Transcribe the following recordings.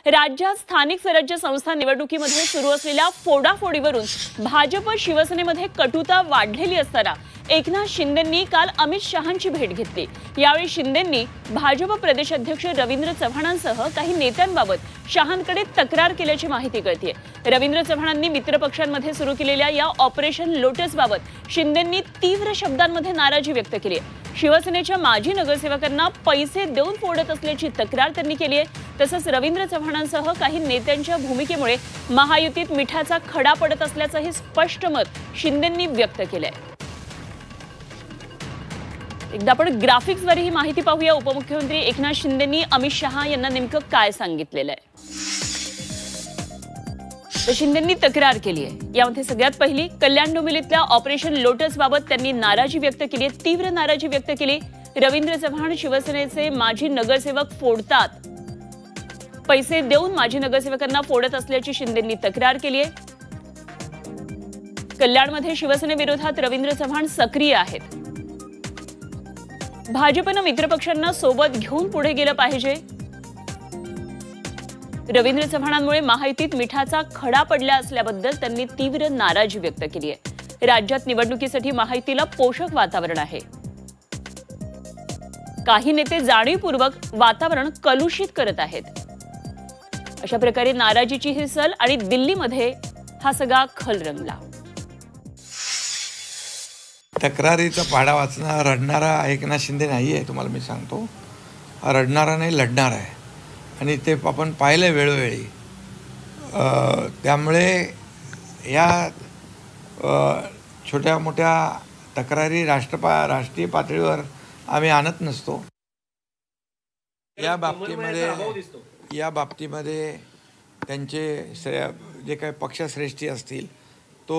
राज्यात स्थानिक स्वराज्य संस्था निवडणुकीमध्ये सुरू असलेल्या फोडाफोडीवरून भाजप शिवसेनेमध्ये कटुता वाढलेली असताना एकनाथ शिंदेंनी काल अमित शहांची भेट घेतली। यावेळी शिंदेंनी भाजप प्रदेशाध्यक्ष रवींद्र चव्हाणांसह काही नेत्यांबाबत शहांकडे तक्रार केल्याची माहिती कळते। रवींद्र चव्हाणांनी मित्रपक्षांमध्ये सुरू केलेल्या या ऑपरेशन लोटस बाबत शिंदेंनी तीव्र शब्दांमध्ये नाराजी व्यक्त केली आहे। शिवसेनेच्या माजी नगरसेवकांना पैसे देऊन फोडत असल्याची तक्रार त्यांनी केली आहे। तसंच रवींद्र चव्हाणांसह काही नेत्यांच्या भूमिकेमुळे महायुतीत मिठाचा खडा पडत असल्याचंही स्पष्ट मत शिंदेंनी व्यक्त केलंय। एकदा आपण ग्राफिक्सवर ही माहिती पाहूया। उपमुख्यमंत्री एकनाथ शिंदेंनी अमित शहा यांना नेमकं काय सांगितलेलं आहे। तर शिंदेंनी तक्रार केली आहे। यामध्ये सगळ्यात पहिली कल्याण डोंबिवलीतल्या ऑपरेशन लोटस बाबत त्यांनी नाराजी व्यक्त केली आहे, तीव्र नाराजी व्यक्त केली। रवींद्र चव्हाण शिवसेनेचे माजी नगरसेवक फोडतात, पैसे देऊन माजी नगरसेवकांना फोडत असल्याची शिंदेंनी तक्रार केली आहे। कल्याणमध्ये शिवसेनेविरोधात रवींद्र चव्हाण सक्रिय आहेत। भाजपनं मित्रपक्षांना सोबत घेऊन पुढे गेलं पाहिजे। रवींद्र चव्हाणांमुळे महायुतीत मिठाचा खडा पडला असल्याबद्दल त्यांनी तीव्र नाराजी व्यक्त केली आहे। राज्यात निवडणुकीसाठी महायुतीला पोषक वातावरण आहे। काही नेते जाणीवपूर्वक वातावरण कलुषित करत आहेत। अशा प्रकारे नाराजीची ही सल आणि दिल्लीमध्ये हा सगळा खल रंगला। तक्रारीचा पाढा वाचणारा रडणारा एकनाथ शिंदे नाही आहे, तुम्हाला मी सांगतो। रडणारा नाही, लढणार आहे आणि ते आपण पाहिलं वेळोवेळी। त्यामुळे या छोट्या मोठ्या तक्रारी राष्ट्रीय पातळीवर आम्ही आणत नसतो। या बाबतीमध्ये त्यांचे जे काही पक्षश्रेष्ठी असतील तो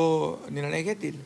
निर्णय घेतील।